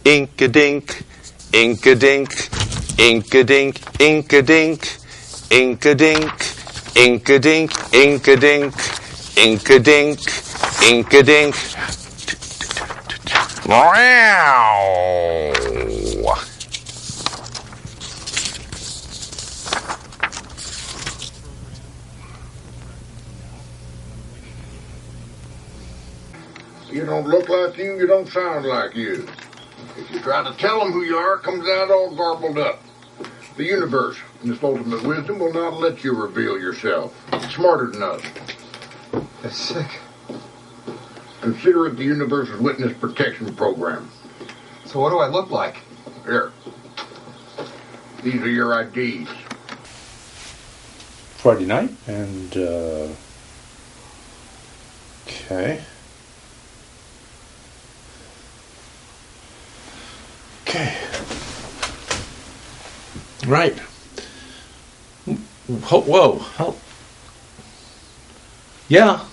Ink-a-dink, ink-a-dink, ink-a-dink, ink-a-dink, ink-a-dink, ink-a-dink, ink-a-dink, ink-a-dink, ink-a-dink. Wow! You don't look like you don't sound like you. If you try to tell them who you are, it comes out all garbled up. The universe, in its ultimate wisdom, will not let you reveal yourself. It's smarter than us. That's sick. Consider it the universe's witness protection program. So what do I look like? Here. These are your IDs. Friday night, and, okay. Okay. Right. Whoa. Yeah.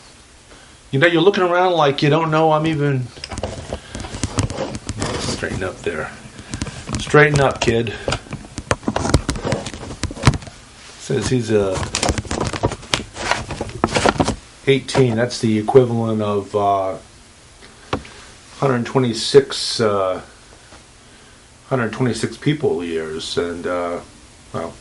You know, you're looking around like you don't know I'm even... Straighten up there. Straighten up, kid. Says he's 18. That's the equivalent of 126 people years, and well,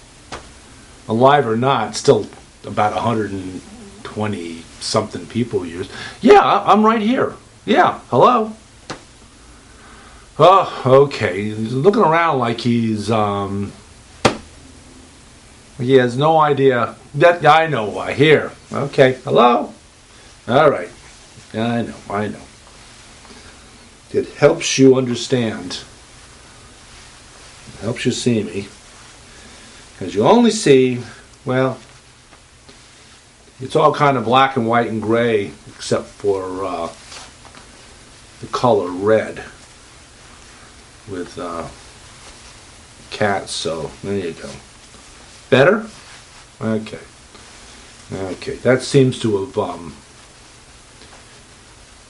alive or not, still about 120 something people years. Yeah, I'm right here. Yeah, hello. Oh, okay. He's looking around like he has no idea. That I know. I hear. Okay, hello. All right. I know. It helps you understand. Helps you see me, because you only see, well, it's all kind of black and white and gray except for the color red with cats. So there you go. Better? Okay. That seems to have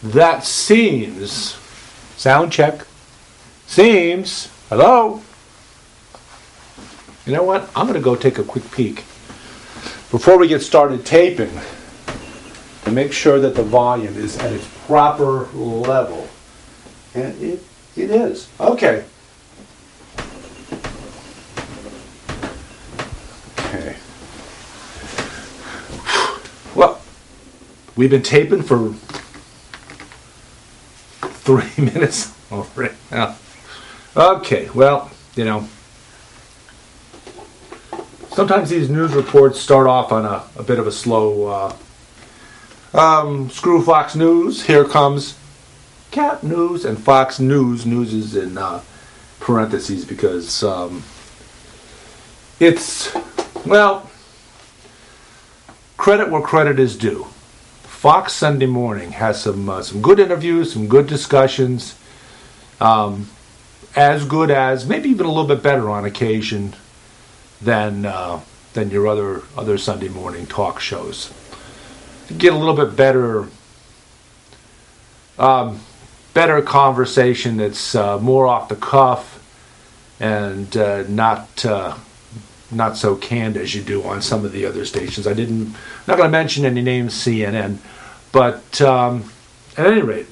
that seems, sound check, seems, hello. You know what? I'm going to go take a quick peek before we get started taping to make sure that the volume is at its proper level. And it is. Okay. Okay. Well, we've been taping for 3 minutes already now. Okay, well, you know, sometimes these news reports start off on a bit of a slow, screw Fox News. Here comes Cat News and Fox News. News is in parentheses because it's, well, credit where credit is due. Fox Sunday Morning has some good interviews, some good discussions, as good as, maybe even a little bit better on occasion than your other Sunday morning talk shows. You get a little bit better conversation that's more off the cuff and not so canned as you do on some of the other stations. I'm not going to mention any names, CNN, but at any rate,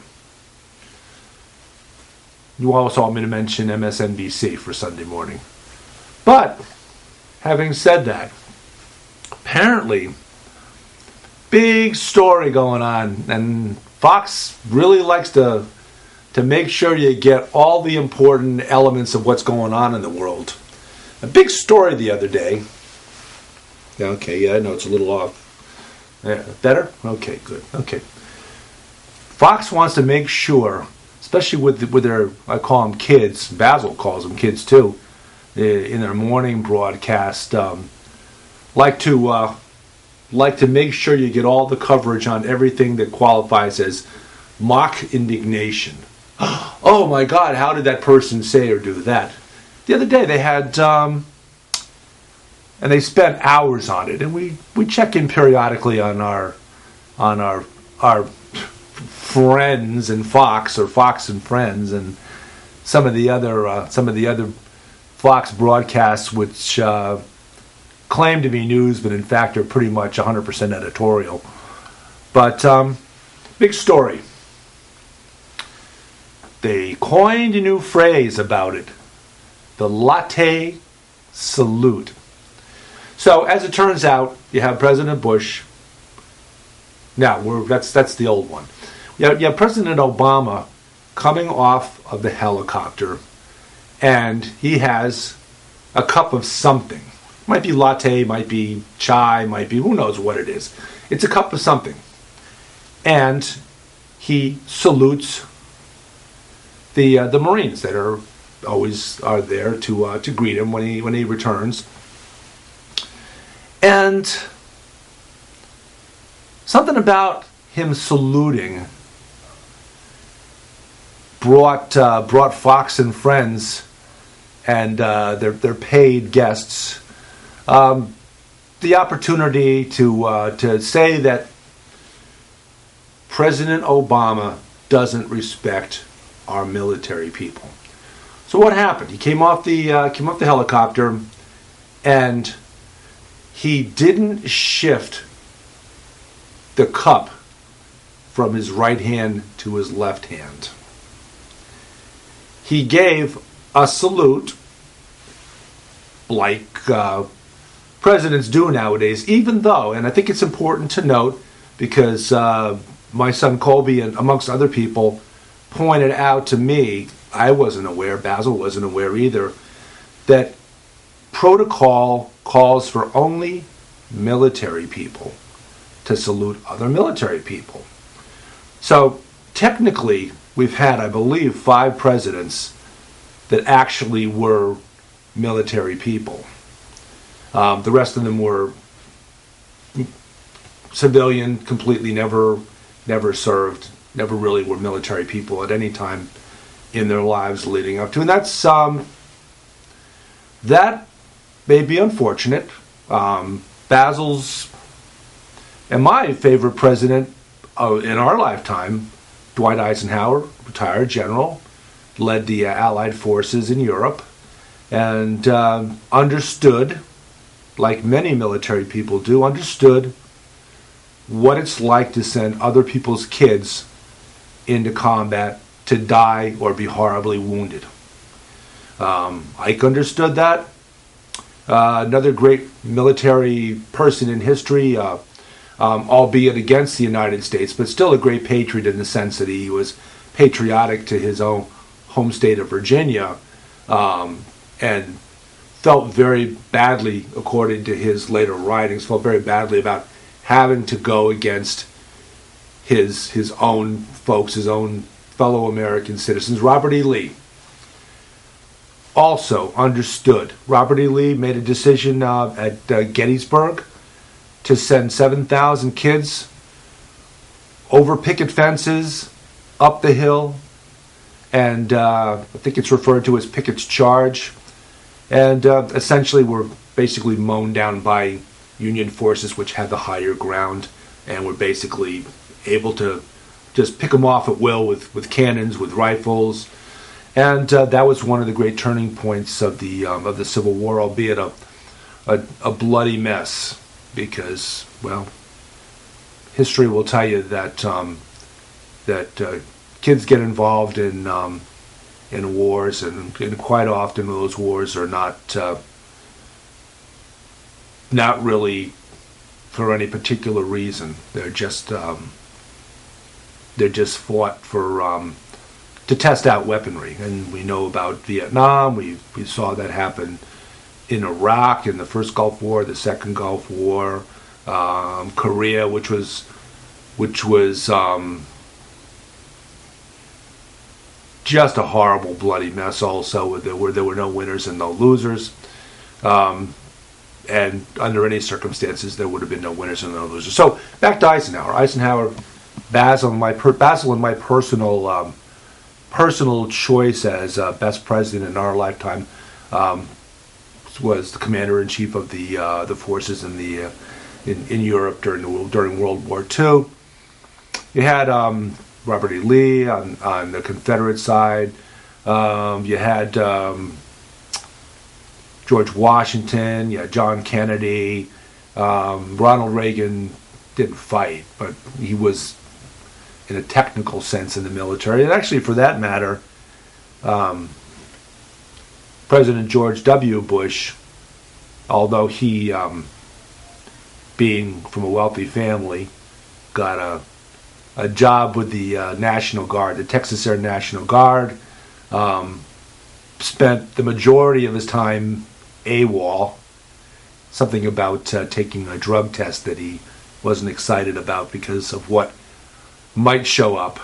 you also want me to mention MSNBC for Sunday morning. But having said that, apparently, big story going on, and Fox really likes to make sure you get all the important elements of what's going on in the world. A big story the other day. Okay, yeah, I know it's a little off. Yeah, better? Okay, good. Okay. Fox wants to make sure, especially with their, I call them kids, Basil calls them kids too, in their morning broadcast, like to make sure you get all the coverage on everything that qualifies as mock indignation. Oh my God, how did that person say or do that? The other day they had, and they spent hours on it, and we check in periodically on our friends and Fox, or Fox and Friends, and some of the other Fox broadcasts, which claim to be news, but in fact are pretty much 100% editorial. But big story. They coined a new phrase about it, the latte salute. So as it turns out, you have President Bush. Now that's the old one. You have President Obama coming off of the helicopter, and he has a cup of something. Might be latte, might be chai, might be who knows what it is. It's a cup of something, and he salutes the Marines that are there to greet him when he returns. And something about him saluting brought Fox and Friends and their paid guests the opportunity to say that President Obama doesn't respect our military people. So what happened? He came off the helicopter, and he didn't shift the cup from his right hand to his left hand. He gave a salute like presidents do nowadays, even though, and I think it's important to note, because my son Colby, and amongst other people, pointed out to me, I wasn't aware, Basil wasn't aware either, that protocol calls for only military people to salute other military people. So technically, we've had, I believe, 5 presidents that actually were military people. The rest of them were civilian, completely never served, never really were military people at any time in their lives leading up to. And that's that may be unfortunate. Basil's and my favorite president in our lifetime, Dwight Eisenhower, retired general, led the Allied forces in Europe, and understood, like many military people do, understood what it's like to send other people's kids into combat to die or be horribly wounded. Ike understood that. Another great military person in history, albeit against the United States, but still a great patriot in the sense that he was patriotic to his own home state of Virginia, and felt very badly, according to his later writings, felt very badly about having to go against his own folks, his own fellow American citizens. Robert E. Lee also understood. Robert E. Lee made a decision at Gettysburg to send 7,000 kids over picket fences, up the hill, and I think it's referred to as Pickett's Charge, and essentially were basically mown down by Union forces, which had the higher ground, and were basically able to just pick them off at will with cannons, with rifles. And that was one of the great turning points of the Civil War, albeit a bloody mess, because, well, history will tell you that kids get involved in wars, and quite often those wars are not really for any particular reason. They're just fought for to test out weaponry, and we know about Vietnam. We saw that happen in Iraq in the first Gulf War, the second Gulf War, Korea, which was just a horrible, bloody mess. Also, there were no winners and no losers, and under any circumstances, there would have been no winners and no losers. So back to Eisenhower. Basil and my personal choice as best president in our lifetime was the commander-in-chief of the forces in Europe during World War II. You had Robert E. Lee on the Confederate side, You had George Washington, you had John Kennedy. Ronald Reagan didn't fight, but he was, in a technical sense, in the military. And actually, for that matter, President George W. Bush, although he, being from a wealthy family, got a job with the National Guard, the Texas Air National Guard, spent the majority of his time AWOL, something about taking a drug test that he wasn't excited about because of what might show up.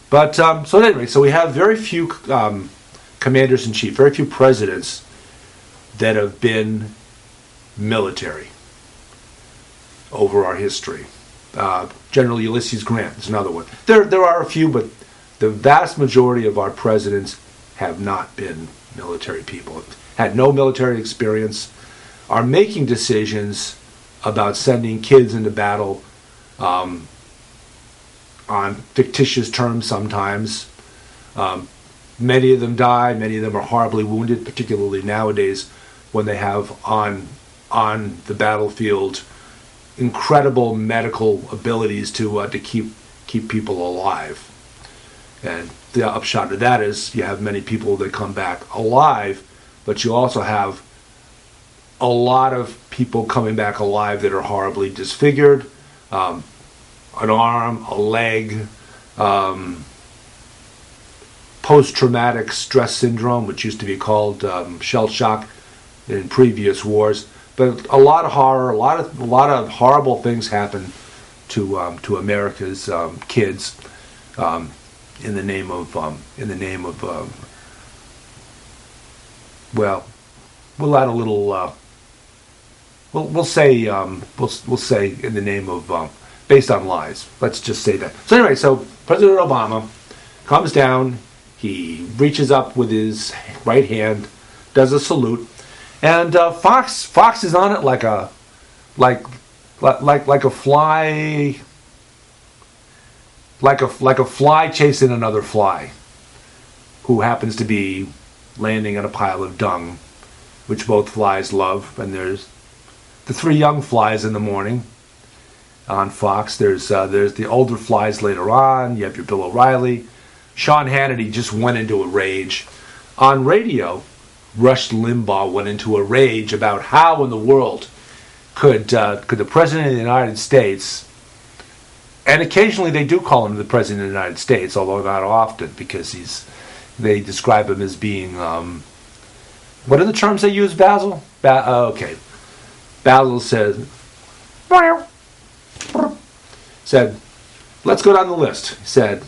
But, so anyway, so we have very few commanders-in-chief, very few presidents that have been military over our history. General Ulysses Grant is another one. There are a few, but the vast majority of our presidents have not been military people, had no military experience, are making decisions about sending kids into battle on fictitious terms sometimes. Many of them die, many of them are horribly wounded, particularly nowadays when they have on the battlefield incredible medical abilities to keep people alive. And the upshot of that is you have many people that come back alive, but you also have a lot of people coming back alive that are horribly disfigured, an arm, a leg, post-traumatic stress syndrome, which used to be called shell shock in previous wars. But a lot of horror, a lot of horrible things happen to America's kids in the name of well, we'll add a little. We'll say in the name of based on lies. Let's just say that. So anyway, so President Obama comes down. He reaches up with his right hand, does a salute, and Fox is on it like a fly, like a fly chasing another fly, who happens to be landing on a pile of dung, which both flies love. And there's the three young flies in the morning on Fox. There's the older flies later on. You have your Bill O'Reilly. Sean Hannity just went into a rage. On radio, Rush Limbaugh went into a rage about how in the world could the President of the United States, and occasionally they do call him the President of the United States, although not often, because they describe him as being, what are the terms they use, Basil? Okay. Basil said, let's go down the list. He said,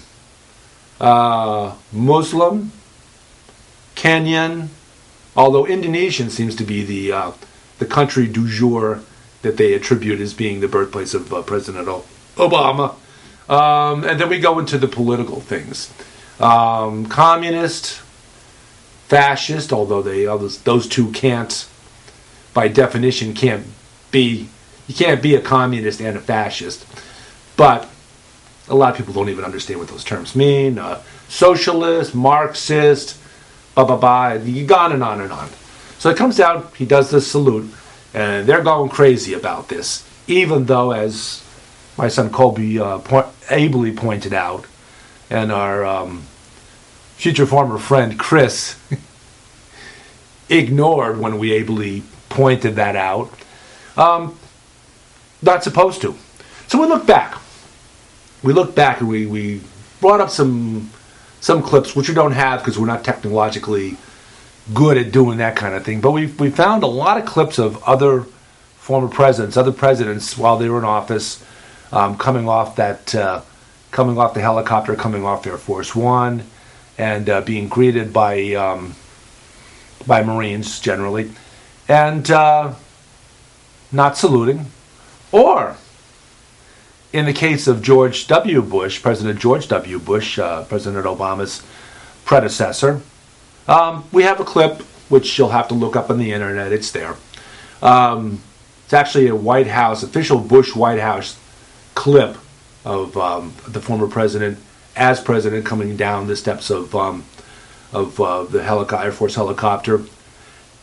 Muslim, Kenyan, although Indonesian seems to be the country du jour that they attribute as being the birthplace of President Obama. And then we go into the political things. Communist, fascist, although those two can't, by definition, you can't be a communist and a fascist. But a lot of people don't even understand what those terms mean. Socialist, Marxist, you go on and on and on. So it comes down, he does this salute, and they're going crazy about this, even though, as my son Colby ably pointed out, and our future former friend Chris ignored when we ably pointed that out. Not supposed to. So we look back and we brought up some clips, which we don't have because we're not technologically good at doing that kind of thing. But we found a lot of clips of other presidents while they were in office, coming off the helicopter, coming off Air Force One, and being greeted by Marines generally, and not saluting, or in the case of George W. Bush, President George W. Bush, President Obama's predecessor, we have a clip which you'll have to look up on the internet. It's there. It's actually a White House, official Bush White House clip of the former president as president, coming down the steps of the Air Force helicopter.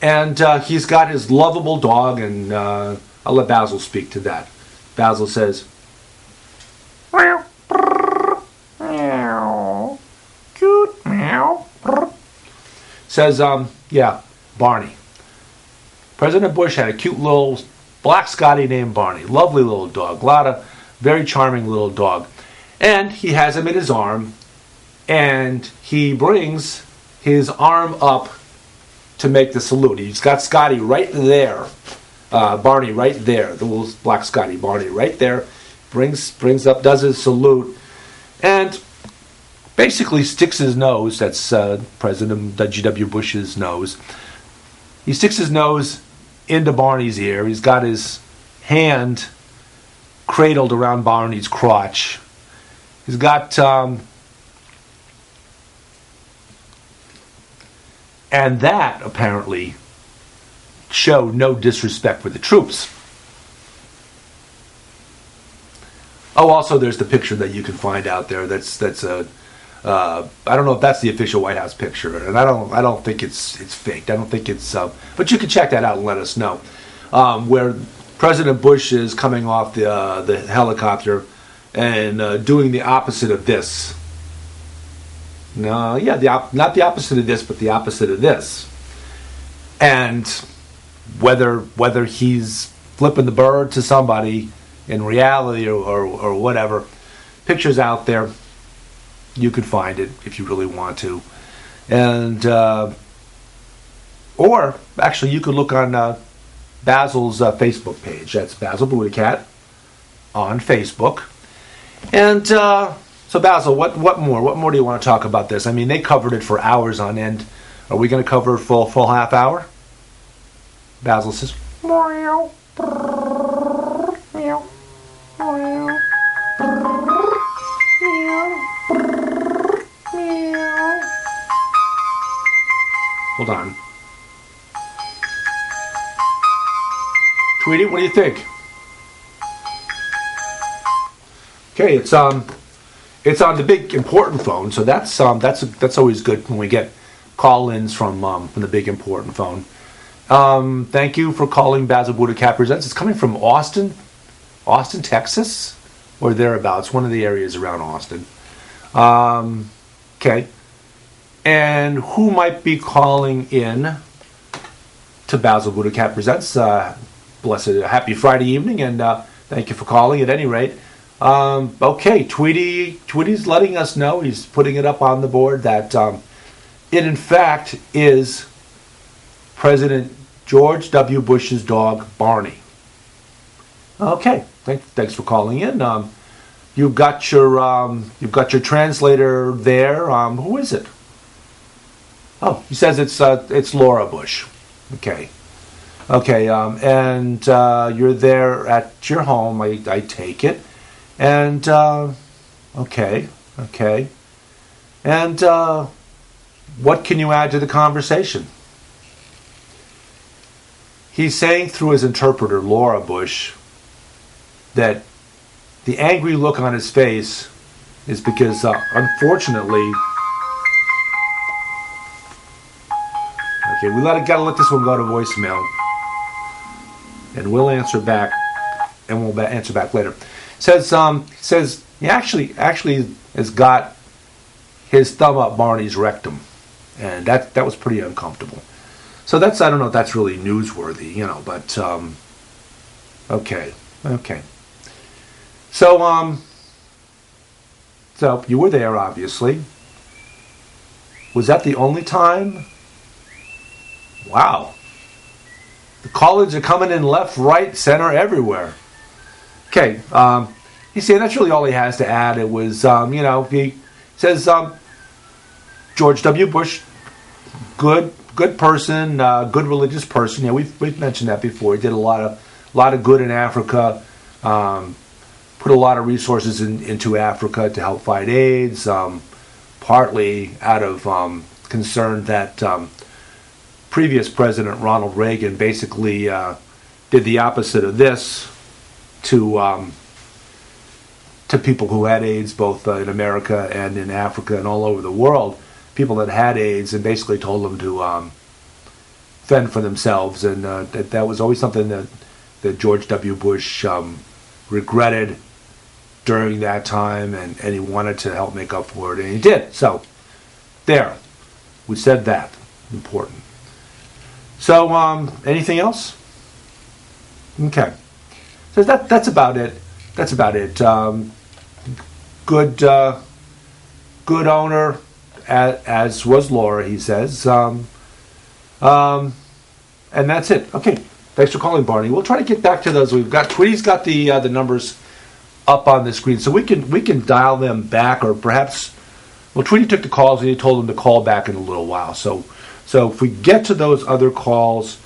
And he's got his lovable dog, and I'll let Basil speak to that. Basil says, Meow. Meow. Cute meow. says, yeah, Barney. President Bush had a cute little black Scotty named Barney. Lovely little dog. Very charming little dog. And he has him in his arm, and he brings his arm up to make the salute. He's got Scotty right there. Barney right there. The little black Scotty. Barney right there. Brings up, does his salute, and basically sticks his nose, that's President G.W. Bush's nose, he sticks his nose into Barney's ear. He's got his hand cradled around Barney's crotch. He's got, and that apparently showed no disrespect for the troops. Oh, also there's the picture that you can find out there. That's a I don't know if that's the official White House picture, and I don't think it's faked. I don't think it's but you can check that out and let us know. Where President Bush is coming off the helicopter and doing the opposite of this. No, yeah, not the opposite of this, but the opposite of this. And whether he's flipping the bird to somebody in reality or whatever, pictures out there. You could find it if you really want to. And or actually you could look on Basil's Facebook page. That's Basil BuddhaCat on Facebook. And so Basil, what more do you want to talk about this? I mean, they covered it for hours on end. Are we going to cover it full half hour? Basil says, Meow. Meow. Meow. Meow. hold on. Tweety, what do you think? Okay, it's on the big important phone, so that's always good when we get call-ins from the big important phone. Thank you for calling Basil BuddhaCat Presents. It's coming from Austin, Texas, or thereabouts, one of the areas around Austin. Okay, and who might be calling in to Basil BuddhaCat Presents? Blessed, happy Friday evening, and thank you for calling. At any rate. Okay, Tweety's letting us know, he's putting it up on the board, that it in fact is President George W. Bush's dog, Barney. Okay, thanks for calling in. You've got your translator there. Who is it? Oh, he says it's Laura Bush. Okay, and you're there at your home, I take it. And, okay. And, what can you add to the conversation? He's saying through his interpreter, Laura Bush, that the angry look on his face is because, unfortunately... Okay, gotta let this one go to voicemail. And we'll answer back, and we'll answer back later. Says he actually has got his thumb up Barney's rectum, and that was pretty uncomfortable. So I don't know if that's really newsworthy, but okay. So you were there, obviously. Was that the only time? Wow. The call-ins are coming in left, right, center, everywhere. Okay, he's saying that's really all he has to add. It was, he says, George W. Bush, good person, good religious person. Yeah, we've mentioned that before. He did a lot of good in Africa, put a lot of resources into Africa to help fight AIDS, partly out of concern that previous President Ronald Reagan basically did the opposite of this, to to people who had AIDS, both in America and in Africa and all over the world, people that had AIDS, and basically told them to fend for themselves. And that was always something that George W. Bush regretted during that time, and he wanted to help make up for it, and he did. So, there. We said that. Important. So, anything else? Okay. So that's about it. That's about it. Good owner, as was Laura, he says. And that's it. Okay. Thanks for calling, Barney. We'll try to get back to those. Tweety's got the numbers up on the screen, so we can dial them back, or perhaps. Well, Tweety took the calls and he told them to call back in a little while. So if we get to those other calls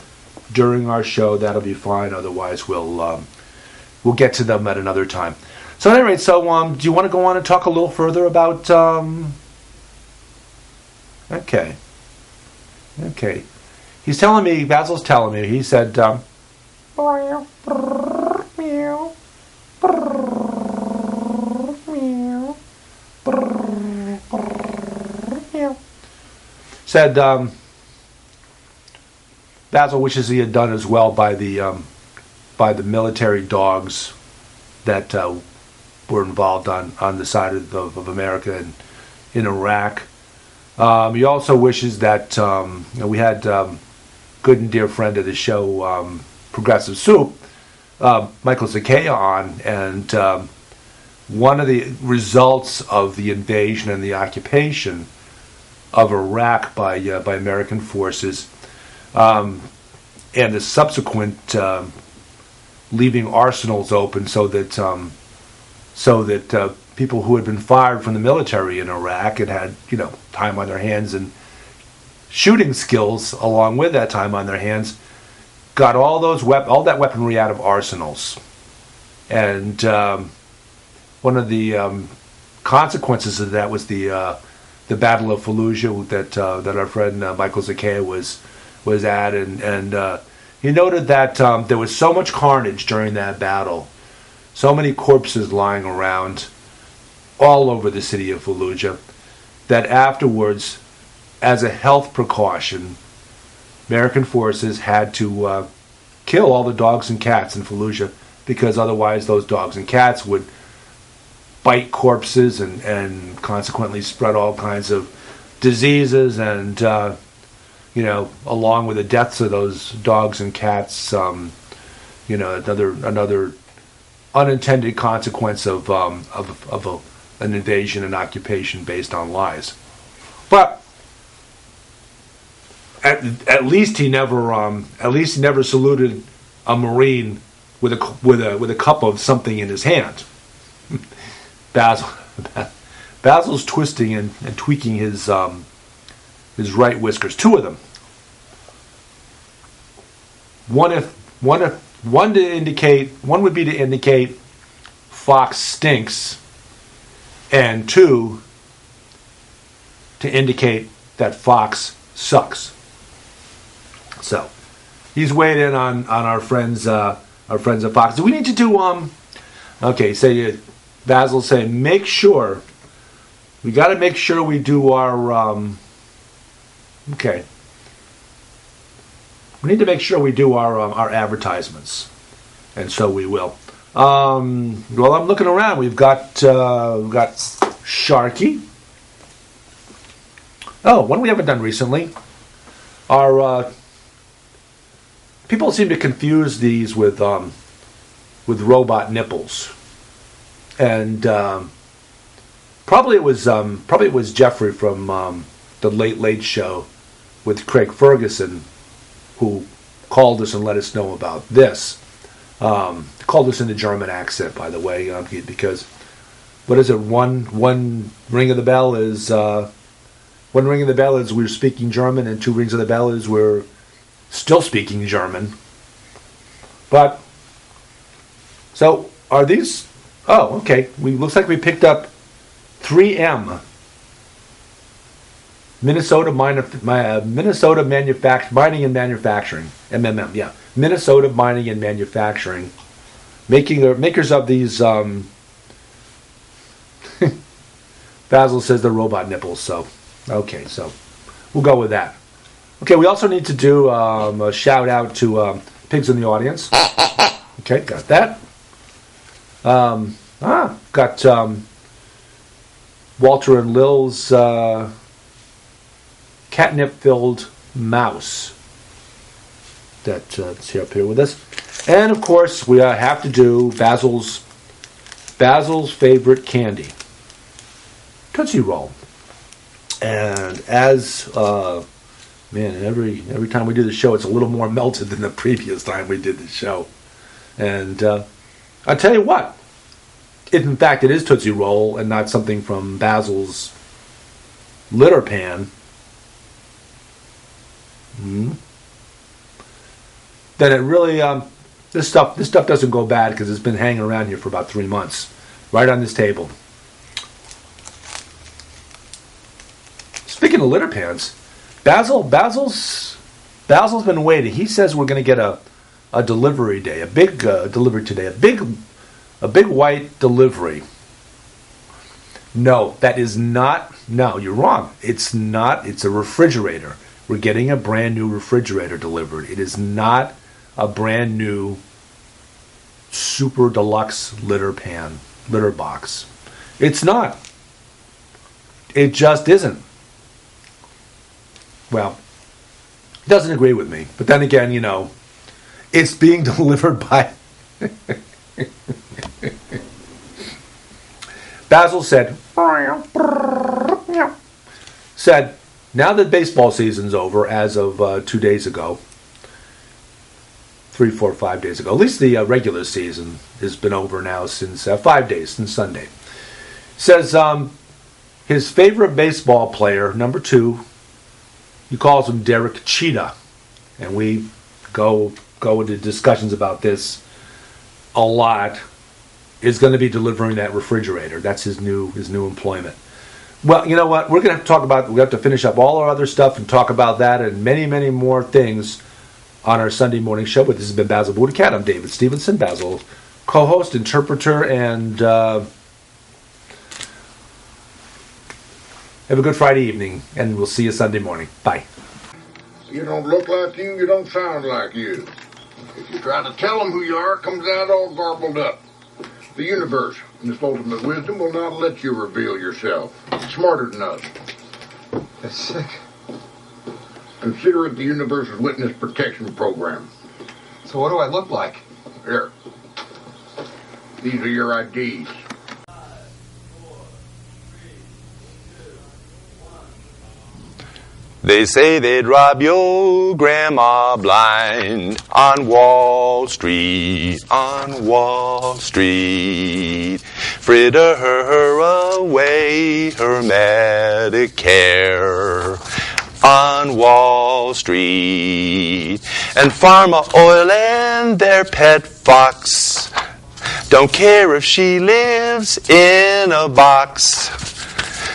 during our show, that'll be fine. Otherwise, we'll get to them at another time. So at any rate, do you want to go on and talk a little further about? Okay. He's telling me. Basil's telling me. He said. Meow. Meow. Meow. Meow. Said Basil wishes he had done as well by the military dogs that were involved on the side of America and in Iraq. He also wishes that we had good and dear friend of the show, Progressive Soup, Michael Zakaya on, and one of the results of the invasion and the occupation of Iraq by American forces, and the subsequent leaving arsenals open so that people who had been fired from the military in Iraq and had time on their hands and shooting skills along with that time on their hands got all that weaponry out of arsenals. And one of the consequences of that was the Battle of Fallujah that our friend Michael Zakaya was at, and he noted that there was so much carnage during that battle, so many corpses lying around all over the city of Fallujah, that afterwards, as a health precaution, American forces had to kill all the dogs and cats in Fallujah, because otherwise those dogs and cats would bite corpses and consequently spread all kinds of diseases, and along with the deaths of those dogs and cats, another unintended consequence of an invasion and occupation based on lies. But at least he never saluted a Marine with a cup of something in his hand. Basil's twisting and tweaking his right whiskers, two of them. One would be to indicate Fox stinks, and two to indicate that Fox sucks. So he's weighed in on our friends at Fox. Do we need to do okay? Basil's saying we got to make sure we do our okay. We need to make sure we do our advertisements, and so we will. Well, I'm looking around. We've got Sharky. Oh, one we haven't done recently. Our people seem to confuse these with robot nipples, and probably it was Jeffrey from the Late Late Show with Craig Ferguson who called us and let us know about this. Called us in the German accent, by the way, because what is it? One ring of the bell is we're speaking German, and two rings of the bell is we're still speaking German. But so are these? Oh, okay. Looks like we picked up 3M. Minnesota Mining and Manufacturing, MMM, yeah. Minnesota Mining and Manufacturing, makers of these Basil says they're robot nipples, so okay, so we'll go with that. Okay, we also need to do a shout out to pigs in the audience. Okay, got that. Got Walter and Lil's catnip-filled mouse that's here up here with us. And of course, we have to do Basil's favorite candy, Tootsie Roll. And as every time we do the show, it's a little more melted than the previous time we did the show. And I'll tell you what, if in fact it is Tootsie Roll and not something from Basil's litter pan, then it really this stuff doesn't go bad because it's been hanging around here for about 3 months, right on this table. Speaking of litter pans, Basil's been waiting. He says we're going to get a delivery day, a big delivery today, a big white delivery. No, that is not. No, you're wrong. It's not. It's a refrigerator. We're getting a brand new refrigerator delivered. It is not a brand new super deluxe litter box. It's not. It just isn't. Well, he doesn't agree with me. But then again, it's being delivered by... Basil said, now that baseball season's over, as of 2 days ago, 3, 4, 5 days ago, at least the regular season has been over now since 5 days, since Sunday. Says his favorite baseball player, number 2, he calls him Derek Cheetah. And we go into discussions about this a lot, is going to be delivering that refrigerator. That's his new employment. Well, you know what? We're going to have to talk about, we have to finish up all our other stuff and talk about that and many, many more things on our Sunday morning show. But this has been Basil BuddhaCat. I'm David Stevenson, Basil, co-host, interpreter, and have a good Friday evening, and we'll see you Sunday morning. Bye. You don't look like you don't sound like you. If you try to tell them who you are, it comes out all garbled up. The universe, in its ultimate wisdom, will not let you reveal yourself. It's smarter than us. That's sick. Consider it the universe's witness protection program. So what do I look like? Here. These are your IDs. They say they'd rob your grandma blind on Wall Street, fritter her away her Medicare on Wall Street. And Pharma Oil and their pet fox don't care if she lives in a box,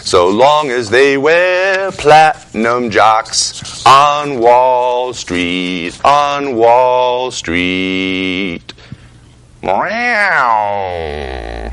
so long as they wear platinum jocks on Wall Street, Meow.